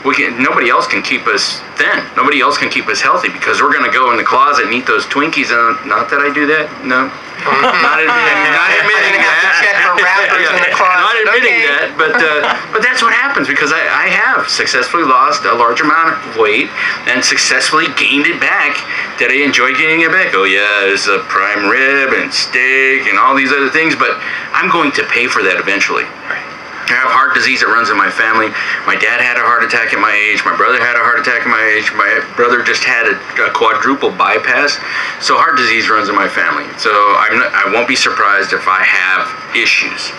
Nobody else can keep us thin. Nobody else can keep us healthy because we're going to go in the closet and eat those Twinkies. Not that I do that. No. Not admitting that. Check for wrappers in the closet. Not admitting that, but that's what happens because I have successfully lost a large amount of weight and successfully gained it back. Did I enjoy gaining it back? Oh yeah, there's a prime rib and steak and all these other things, but I'm going to pay for that eventually. I have heart disease that runs in my family. My dad had a heart attack at my age. My brother had a heart attack at my age. My brother just had a quadruple bypass. So heart disease runs in my family. So I won't be surprised if I have issues.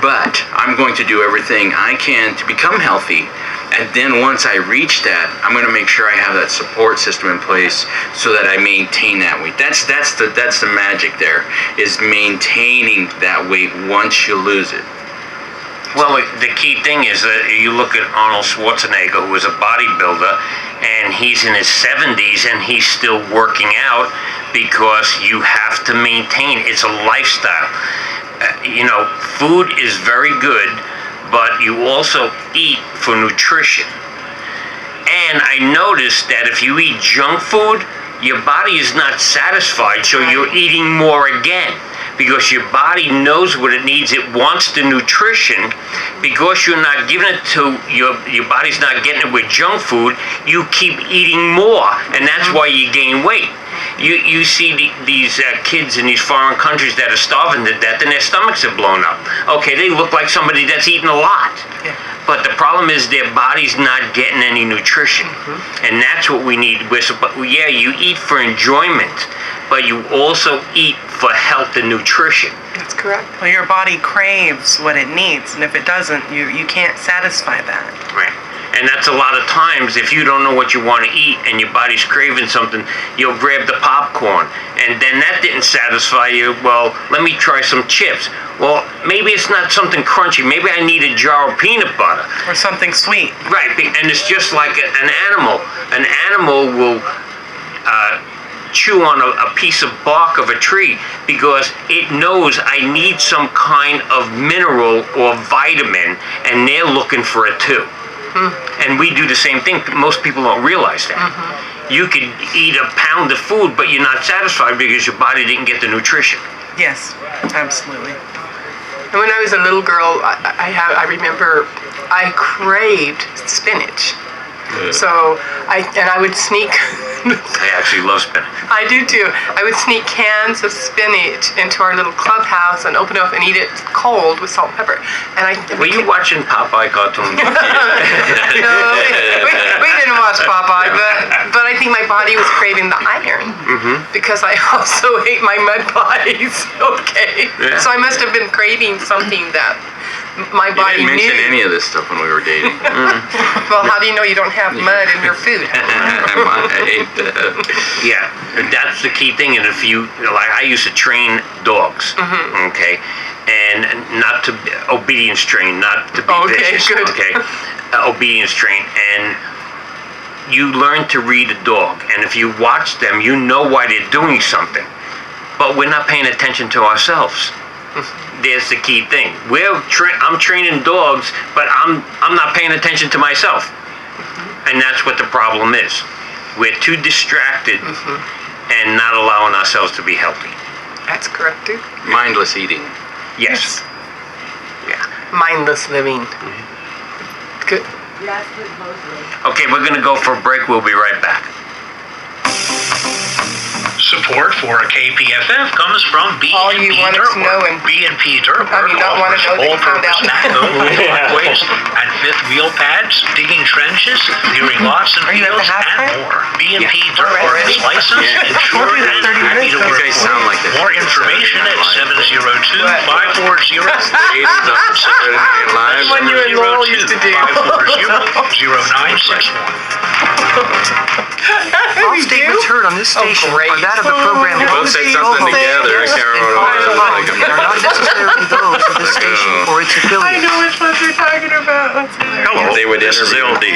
But I'm going to do everything I can to become healthy. And then once I reach that, I'm going to make sure I have that support system in place so that I maintain that weight. That's the magic there, is maintaining that weight once you lose it. Well, the key thing is that you look at Arnold Schwarzenegger, who is a bodybuilder, and he's in his 70s and he's still working out because you have to maintain. It's a lifestyle. Food is very good, but you also eat for nutrition. And I noticed that if you eat junk food, your body is not satisfied, so you're eating more again. Because your body knows what it needs. It wants the nutrition. Because you're not giving it to your body's not getting it with junk food, you keep eating more, and that's why you gain weight. You see these kids in these foreign countries that are starving to death and their stomachs are blown up. Okay, they look like somebody that's eaten a lot. Yeah. But the problem is their body's not getting any nutrition. And that's what we need. You eat for enjoyment, but you also eat for health and nutrition. That's correct. Well, your body craves what it needs, and if it doesn't, you can't satisfy that. Right. And that's a lot of times, if you don't know what you want to eat and your body's craving something, you'll grab the popcorn. And then that didn't satisfy you. Well, let me try some chips. Well, maybe it's not something crunchy. Maybe I need a jar of peanut butter. Or something sweet. Right. And it's just like an animal. An animal will chew on a piece of bark of a tree because it knows I need some kind of mineral or vitamin, and they're looking for it too. And we do the same thing. Most people don't realize that. You could eat a pound of food, but you're not satisfied because your body didn't get the nutrition. Yes, absolutely. And when I was a little girl, I remember I craved spinach. So I would sneak. I actually love spinach. I do too. I would sneak cans of spinach into our little clubhouse and open it up and eat it cold with salt and pepper. And Were you watching Popeye cartoons? No, we didn't watch Popeye, but I think my body was craving the iron because I also ate my mud pies. Okay, yeah. So I must have been craving something that my body knew. You didn't mention any of this stuff when we were dating. Well, how do you know you don't have mud in your food? I hate that. Yeah, that's the key thing. And if I used to train dogs, okay, and not to obedience train, not to be vicious, good. Okay, obedience train, and you learn to read a dog. And if you watch them, you know why they're doing something, but we're not paying attention to ourselves. There's the key thing. I'm training dogs, but I'm not paying attention to myself, and that's what the problem is. We're too distracted and not allowing ourselves to be healthy. That's correct, dude. Mindless eating. Yes. Yeah. Mindless living. Good. Okay, we're going to go for a break. We'll be right back. Support for KPFF comes from B&P All you wanted to know and B&P Dirtwork not want to know that you found out. Waste and fifth wheel pads, digging trenches, clearing lots and fields, and more. B&P Dirtwork is licensed, insured, and happy to work You guys sound like this. More information at 702-540-0961. When you and Lowell used to do. 540-0961. All statements heard on this station are that of the program. You both said something together. I can't remember what it was. And are not necessarily those of the station or its I affiliates. know which ones you're talking about. Hello, They would this is interview. LD,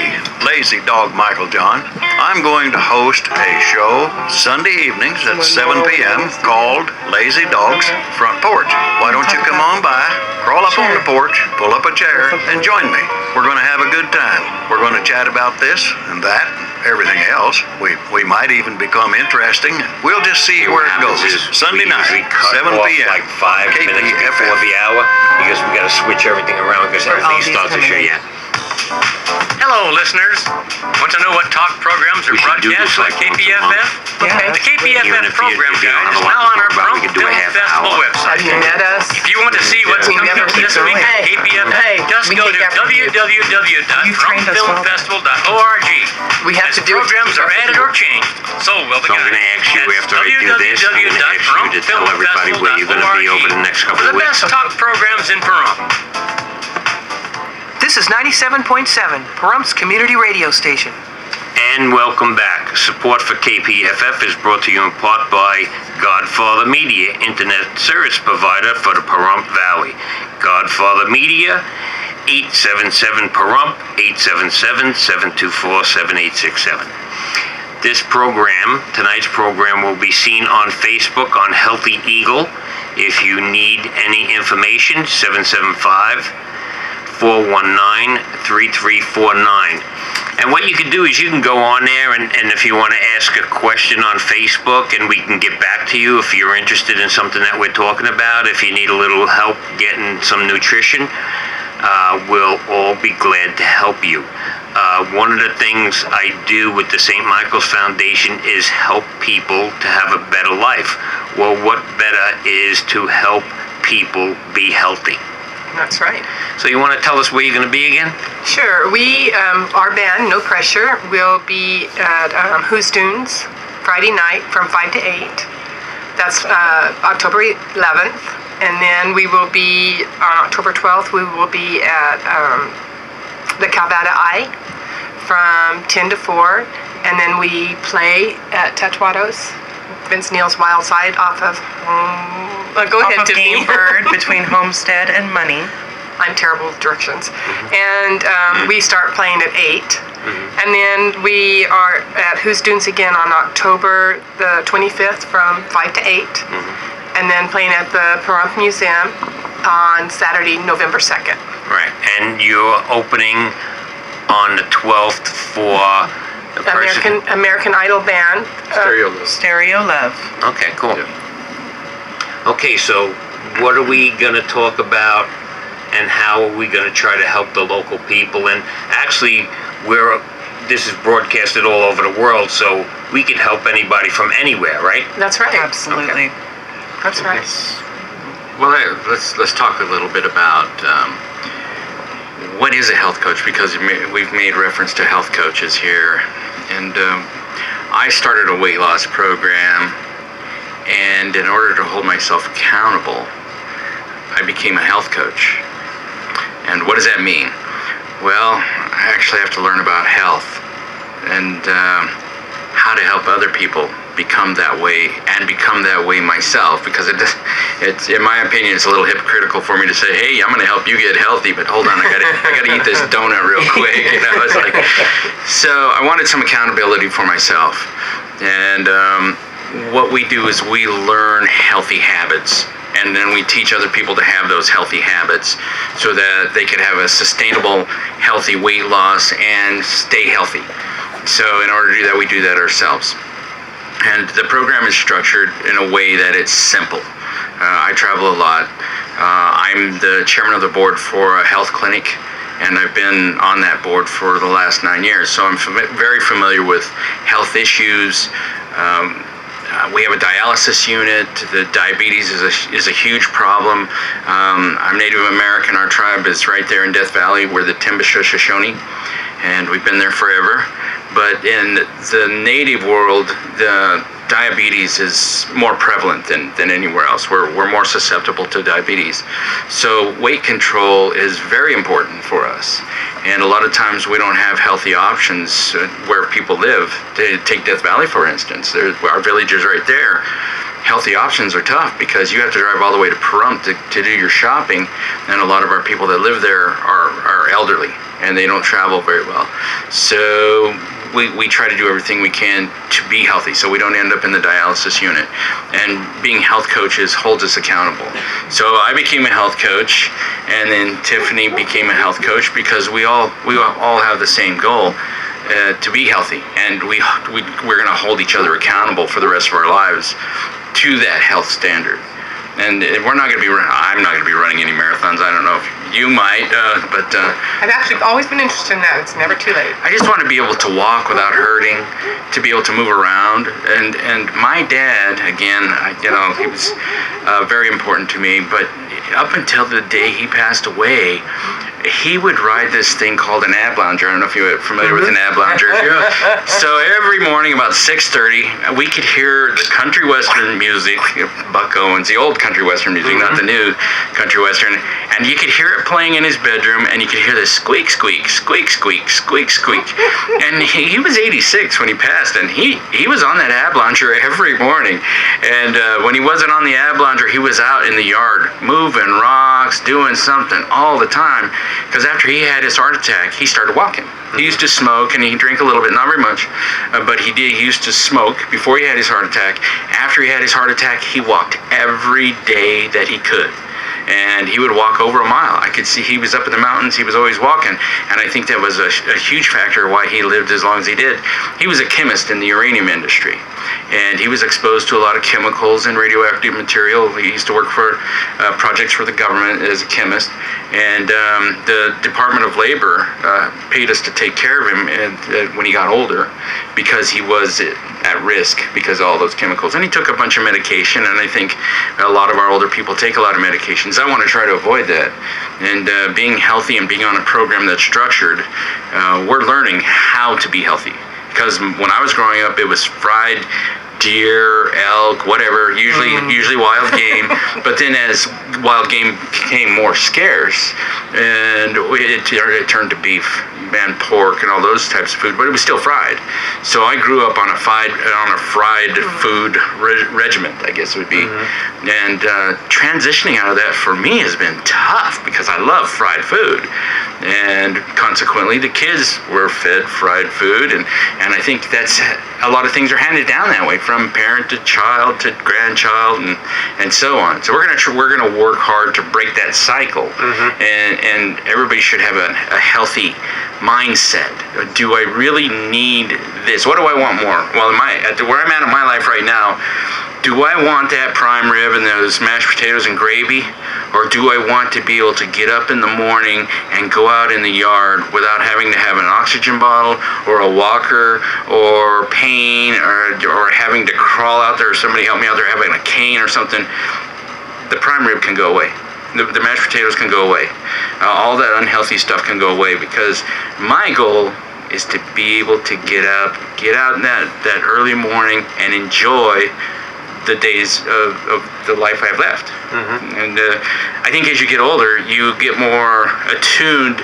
Lazy Dog Michael John. I'm going to host a show Sunday evenings at 7 p.m. called Lazy Dog's Front Porch. Why don't you come on by? Crawl up on the porch, pull up a chair, and join me. We're going to have a good time. We're going to chat about this and that, everything else. We might even become interesting. We'll just see where it goes. Sunday night, we cut 7 off p.m. like 5 minutes before the hour because we got to switch everything around because everything starts to show you. Hello, listeners. Want to know what talk programs are We should do this broadcast on like once a month. KPFF? Okay. The KPFF Even if program you don't guide have is a now lunch on our program, we Pahrump could do a Film half Festival hour. website. Have you met us? If you want to see what's We coming never up keep this week going. at KPFF, Hey, just we go take to after you. www.pahrumfilmfestival.org. We have As to do it. programs are added or changed, so will the So I'm guide. going to ask you That's after I do this, I'm going to ask you to tell everybody where you're going to be over the next couple For of the weeks. best talk programs in Pahrump. This is 97.7, Pahrumps Community Radio Station. And welcome back. Support for KPFF is brought to you in part by Godfather Media, internet service provider for the Pahrump Valley. Godfather Media, 877-PAHRUMP, 877-724-7867. This program, tonight's program, will be seen on Facebook on Healthy Eagle. If you need any information, 775-419-3349. And what you can do is you can go on there and if you want to ask a question on Facebook and we can get back to you if you're interested in something that we're talking about, if you need a little help getting some nutrition, we'll all be glad to help you. One of the things I do with the St. Michael's Foundation is help people to have a better life. Well, what better is to help people be healthy? That's right. So you want to tell us where you're going to be again? Sure. We, our band, No Pressure, will be at Who's Dunes Friday night from 5 to 8. That's October 11th. And then we will be, on October 12th, we will be at the Calvada Eye from 10 to 4. And then we play at Tatuados, Vince Neil's Wild Side off of, go Off ahead, of Tiffany. Game Bird between Homestead and Money. I'm terrible with directions. And we start playing at 8. And then we are at Who's Dunes again on October the 25th from 5 to 8. And then playing at the Pahrump Museum on Saturday, November 2nd. Right. And you're opening on the 12th for the person? American Idol band. Stereo Love. Okay, cool. Okay, so what are we going to talk about and how are we going to try to help the local people? And actually, this is broadcasted all over the world, so we can help anybody from anywhere, right? That's right. Absolutely. That's right. Well, let's talk a little bit about what is a health coach, because we've made reference to health coaches here. And I started a weight loss program, and in order to hold myself accountable, I became a health coach. And what does that mean? Well, I actually have to learn about health and how to help other people become that way and become that way myself, because it's in my opinion, it's a little hypocritical for me to say, hey, I'm going to help you get healthy, but hold on, I gotta eat this donut real quick. You know, it's like, so I wanted some accountability for myself. And what we do is we learn healthy habits, and then we teach other people to have those healthy habits so that they could have a sustainable, healthy weight loss and stay healthy. So in order to do that, we do that ourselves. And the program is structured in a way that it's simple. I travel a lot. I'm the chairman of the board for a health clinic, and I've been on that board for the last 9 years. So I'm very familiar with health issues. We have a dialysis unit. The diabetes is a huge problem. I'm Native American. Our tribe is right there in Death Valley. We're the Timbisha Shoshone, and we've been there forever. But in the native world, the diabetes is more prevalent than anywhere else. We're more susceptible to diabetes. So weight control is very important for us. And a lot of times we don't have healthy options where people live. Take Death Valley, for instance. Our village is right there. Healthy options are tough because you have to drive all the way to Pahrump to do your shopping. And a lot of our people that live there are elderly, and they don't travel very well. So we try to do everything we can to be healthy so we don't end up in the dialysis unit. And being health coaches holds us accountable. So I became a health coach, and then Tiffany became a health coach because we all have the same goal. To be healthy, and we're going to hold each other accountable for the rest of our lives to that health standard. And I'm not going to be running any marathons. I don't know if you might, but I've actually always been interested in that. It's never too late. I just want to be able to walk without hurting, to be able to move around. And my dad, again, he was very important to me. But up until the day he passed away, he would ride this thing called an ab lounger. I don't know if you're familiar with an ab lounger. So every morning about 6:30, we could hear the country western music, Buck Owens, the old country western music, not the new country western. And you could hear it playing in his bedroom, and you could hear this squeak, squeak, squeak, squeak, squeak, squeak. And he was 86 when he passed, and he was on that ab lounger every morning. And when he wasn't on the ab lounger, he was out in the yard moving rocks, doing something all the time. Because after he had his heart attack, he started walking. He used to smoke, and he drank a little bit, not very much, but he used to smoke before he had his heart attack. After he had his heart attack, he walked every day that he could. And he would walk over a mile. I could see he was up in the mountains. He was always walking. And I think that was a huge factor why he lived as long as he did. He was a chemist in the uranium industry. And he was exposed to a lot of chemicals and radioactive material. He used to work for projects for the government as a chemist. And the Department of Labor paid us to take care of him when he got older because he was at risk because of all those chemicals. And he took a bunch of medication, and I think a lot of our older people take a lot of medications. I want to try to avoid that. And being healthy and being on a program that's structured, we're learning how to be healthy. Because when I was growing up, it was fried deer, elk, whatever, usually wild game. But then as wild game became more scarce, and it turned to beef and pork and all those types of food, but it was still fried. So I grew up on a fried food regiment, I guess it would be. And transitioning out of that for me has been tough because I love fried food. And consequently, the kids were fed fried food, and I think that's a lot of things are handed down that way from parent to child to grandchild and so on. So we're gonna work hard to break that cycle, and everybody should have a healthy mindset. Do I really need this? What do I want more? Well, where I'm at in my life right now, do I want that prime rib and those mashed potatoes and gravy? Or do I want to be able to get up in the morning and go out in the yard without having to have an oxygen bottle or a walker or pain or having to crawl out there or somebody help me out there having a cane or something? The prime rib can go away. The mashed potatoes can go away. All that unhealthy stuff can go away because my goal is to be able to get out in that early morning and enjoy the days of the life I have left. And I think as you get older, you get more attuned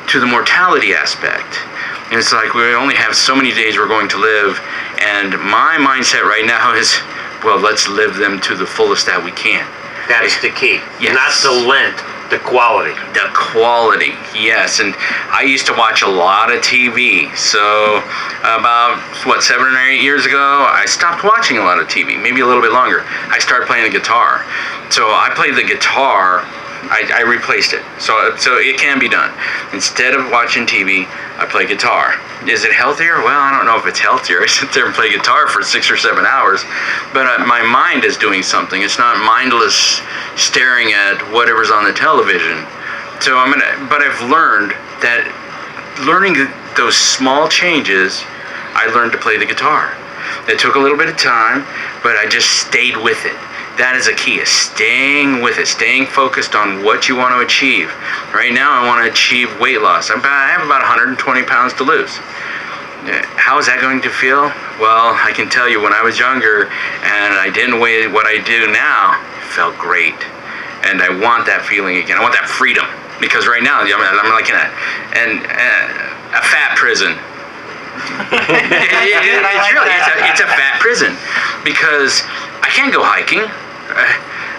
to the mortality aspect. And it's like we only have so many days we're going to live, and my mindset right now is, well, let's live them to the fullest that we can. That's the key. Yes. Not the length, the quality. The quality, yes. And I used to watch a lot of TV. So about, 7 or 8 years ago, I stopped watching a lot of TV, maybe a little bit longer. I started playing the guitar. So I played the guitar, I replaced it. So it can be done. Instead of watching TV, I play guitar. Is it healthier? Well, I don't know if it's healthier. I sit there and play guitar for 6 or 7 hours, but my mind is doing something. It's not mindless staring at whatever's on the television. So but I've learned that learning those small changes, I learned to play the guitar. It took a little bit of time, but I just stayed with it. That is a key, is staying with it, staying focused on what you want to achieve. Right now, I want to achieve weight loss. I have about 120 pounds to lose. How is that going to feel? Well, I can tell you when I was younger and I didn't weigh what I do now, it felt great. And I want that feeling again. I want that freedom. Because right now, I'm like in a fat prison. It's a fat prison because I can't go hiking.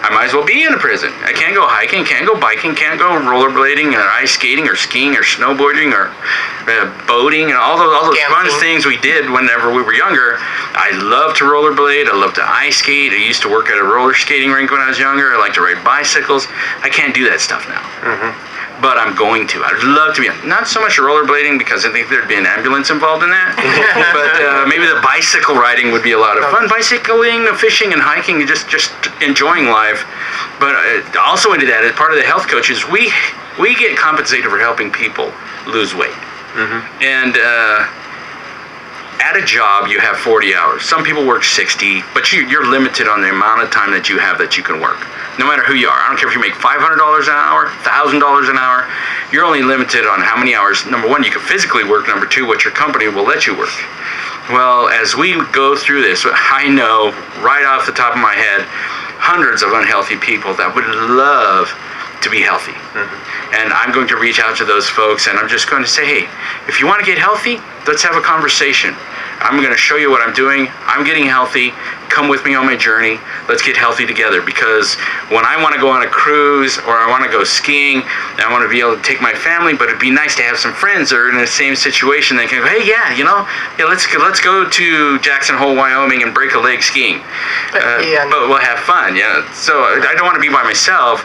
I might as well be in a prison. I can't go hiking, can't go biking, can't go rollerblading or ice skating or skiing or snowboarding or boating and all those fun Dancing. things we did whenever we were younger. I love to rollerblade. I love to ice skate. I used to work at a roller skating rink when I was younger. I like to ride bicycles. I can't do that stuff now. But I'm going to. I'd love to be. Not so much rollerblading because I think there'd be an ambulance involved in that. But maybe the bicycle riding would be a lot of fun. Bicycling, fishing, and hiking, and just enjoying life. But also into that, as part of the health coaches, we get compensated for helping people lose weight. And at a job, you have 40 hours. Some people work 60, but you're limited on the amount of time that you have that you can work. No matter who you are. I don't care if you make $500 an hour, $1,000 an hour. You're only limited on how many hours, number one, you can physically work. Number two, what your company will let you work. Well, as we go through this, I know right off the top of my head, hundreds of unhealthy people that would love to be healthy. And I'm going to reach out to those folks and I'm just going to say, hey, if you want to get healthy, let's have a conversation. I'm going to show you what I'm doing. I'm getting healthy. Come with me on my journey. Let's get healthy together. Because when I want to go on a cruise or I want to go skiing, I want to be able to take my family, but it'd be nice to have some friends that are in the same situation that can go, hey, let's go to Jackson Hole, Wyoming and break a leg skiing. But we'll have fun. Yeah. So I don't want to be by myself.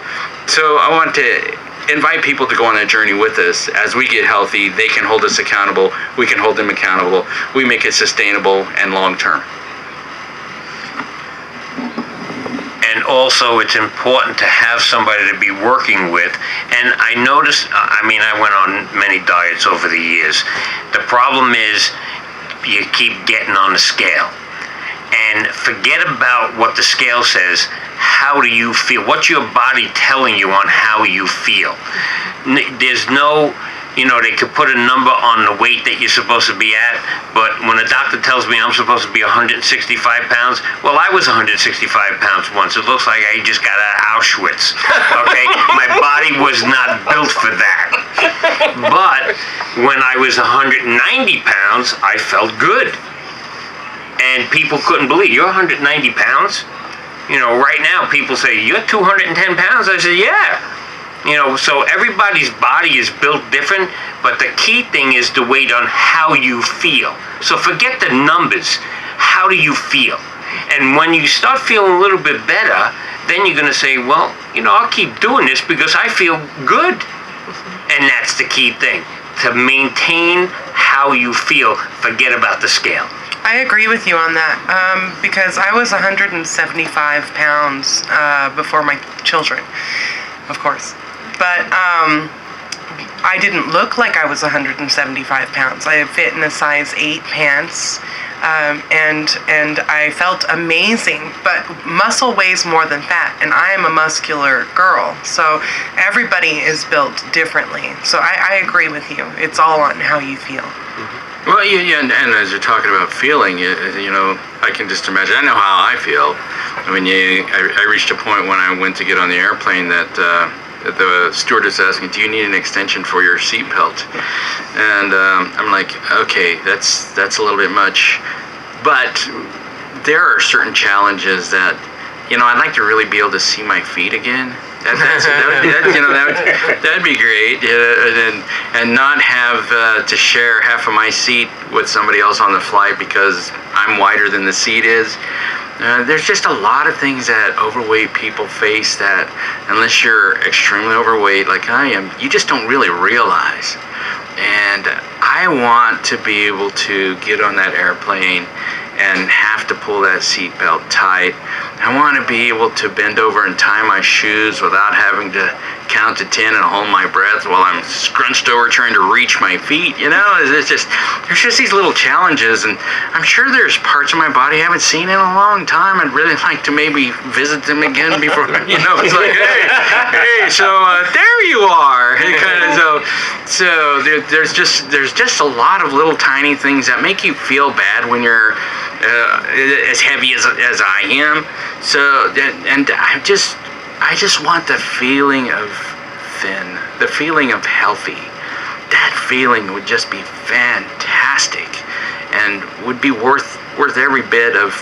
So I want to invite people to go on that journey with us. As we get healthy, they can hold us accountable. We can hold them accountable. We make it sustainable and long term. And also, it's important to have somebody to be working with. And I noticed, I went on many diets over the years. The problem is you keep getting on the scale. And forget about what the scale says. How do you feel? What's your body telling you on how you feel? There's no, they could put a number on the weight that you're supposed to be at, but when a doctor tells me I'm supposed to be 165 pounds, well, I was 165 pounds once. It looks like I just got out of Auschwitz, okay? My body was not built for that. But when I was 190 pounds, I felt good. And people couldn't believe, you're 190 pounds? Right now people say, you're 210 pounds? I said, yeah. So everybody's body is built different, but the key thing is the weight on how you feel. So forget the numbers. How do you feel? And when you start feeling a little bit better, then you're going to say, well, I'll keep doing this because I feel good. And that's the key thing. To maintain how you feel, forget about the scale. I agree with you on that because I was 175 pounds before my children, of course. But I didn't look like I was 175 pounds. I fit in a size 8 pants, and I felt amazing. But muscle weighs more than fat, and I am a muscular girl. So everybody is built differently. So I agree with you. It's all on how you feel. Well, and as you're talking about feeling, I can just imagine. I know how I feel. I reached a point when I went to get on the airplane that the stewardess asked me, "Do you need an extension for your seatbelt?" And I'm like, "Okay, that's a little bit much," but there are certain challenges that, I'd like to really be able to see my feet again. That'd be great, and not have to share half of my seat with somebody else on the flight because I'm wider than the seat is. There's just a lot of things that overweight people face that, unless you're extremely overweight like I am, you just don't really realize. And I want to be able to get on that airplane and have to pull that seatbelt tight. I want to be able to bend over and tie my shoes without having to count to 10 and hold my breath while I'm scrunched over trying to reach my feet. There's just these little challenges, and I'm sure there's parts of my body I haven't seen in a long time. I'd really like to maybe visit them again before, it's like, hey, so there you are. So there's just a lot of little tiny things that make you feel bad when you're as heavy as I am. So, and I just want the feeling of thin, the feeling of healthy. That feeling would just be fantastic, and would be worth every bit of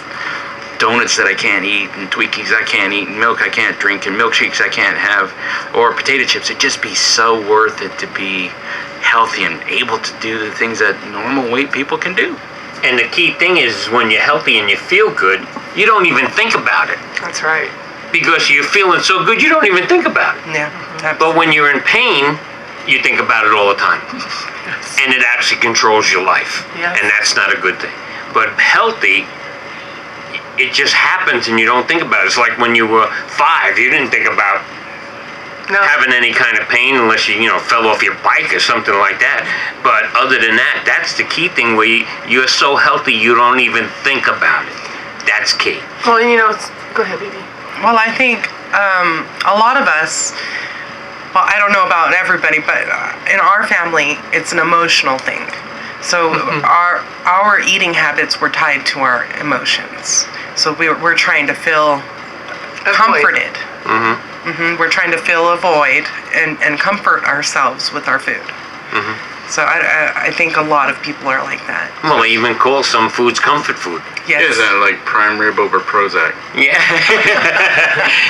donuts that I can't eat, and Twinkies I can't eat, and milk I can't drink, and milkshakes I can't have, or potato chips. It'd just be so worth it to be healthy and able to do the things that normal weight people can do. And the key thing is when you're healthy and you feel good, you don't even think about it. That's right. Because you're feeling so good, you don't even think about it. Yeah. But when you're in pain, you think about it all the time. And it actually controls your life. Yes. And that's not a good thing. But healthy, it just happens and you don't think about it. It's like when you were 5, you didn't think about having any kind of pain unless you fell off your bike or something like that. But other than that, that's the key thing where you're so healthy you don't even think about it. That's key. Well, go ahead, baby. Well, I think a lot of us, well, I don't know about everybody, but in our family, it's an emotional thing. So our eating habits were tied to our emotions. So we're trying to feel comforted. We're trying to fill a void and comfort ourselves with our food. So I think a lot of people are like that. Well, they even call some foods comfort food. Yes. Is that like prime rib over Prozac? Yeah.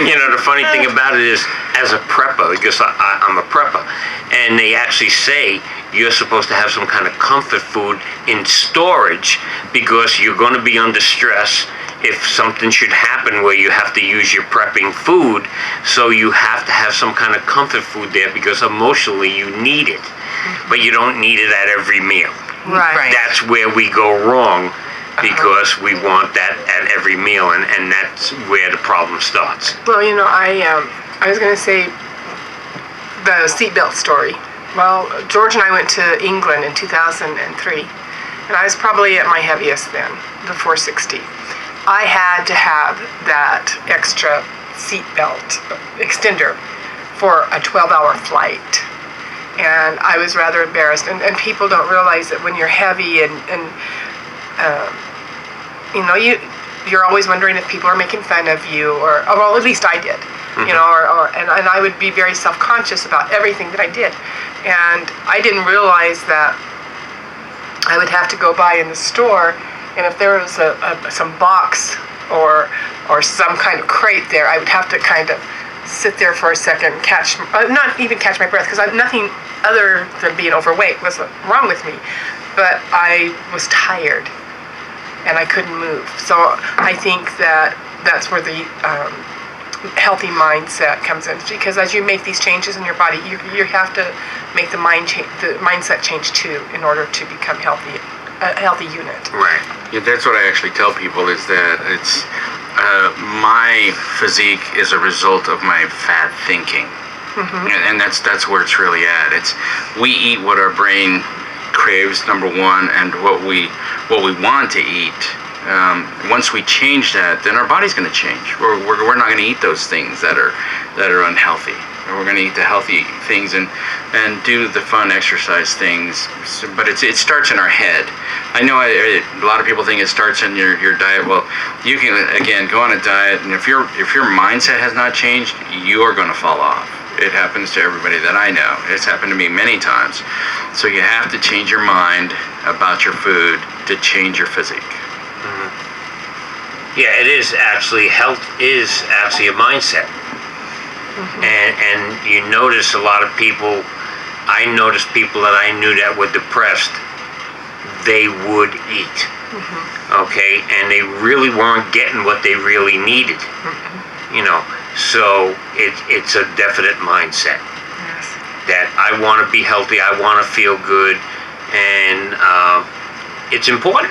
The funny thing about it is, as a prepper, because I'm a prepper, and they actually say you're supposed to have some kind of comfort food in storage because you're going to be under stress if something should happen where you have to use your prepping food. So you have to have some kind of comfort food there because emotionally you need it. But you don't need it at every meal. Right. That's where we go wrong because we want that at every meal, and that's where the problem starts. Well, I was going to say the seatbelt story. Well, George and I went to England in 2003, and I was probably at my heaviest then, the 460. I had to have that extra seatbelt extender for a 12-hour flight. And I was rather embarrassed. And people don't realize that when you're heavy and you're always wondering if people are making fun of you, or well, at least I did. And I would be very self-conscious about everything that I did. And I didn't realize that I would have to go by in the store, and if there was some box or some kind of crate there, I would have to kind of sit there for a second, not even catch my breath, because nothing other than being overweight was wrong with me, but I was tired and I couldn't move. So I think that's where the healthy mindset comes in, because as you make these changes in your body, you have to make the mindset change too in order to become a healthy unit. Right. Yeah, that's what I actually tell people, is that it's my physique is a result of my fat thinking. And that's where it's really at. We eat what our brain craves, number one, and what we want to eat. Once we change that, then our body's going to change. We're not going to eat those things that are unhealthy. We're going to eat the healthy things and do the fun exercise things. But it starts in our head. I know a lot of people think it starts in your diet. Well, you can again go on a diet, and if your mindset has not changed, you are going to fall off. It happens to everybody that I know. It's happened to me many times. So you have to change your mind about your food to change your physique. Yeah, it is actually, health is actually a mindset. And you notice a lot of people, I noticed people that I knew that were depressed, they would eat. Okay, and they really weren't getting what they really needed. So it's a definite mindset. Yes. That I want to be healthy, I want to feel good, and it's important.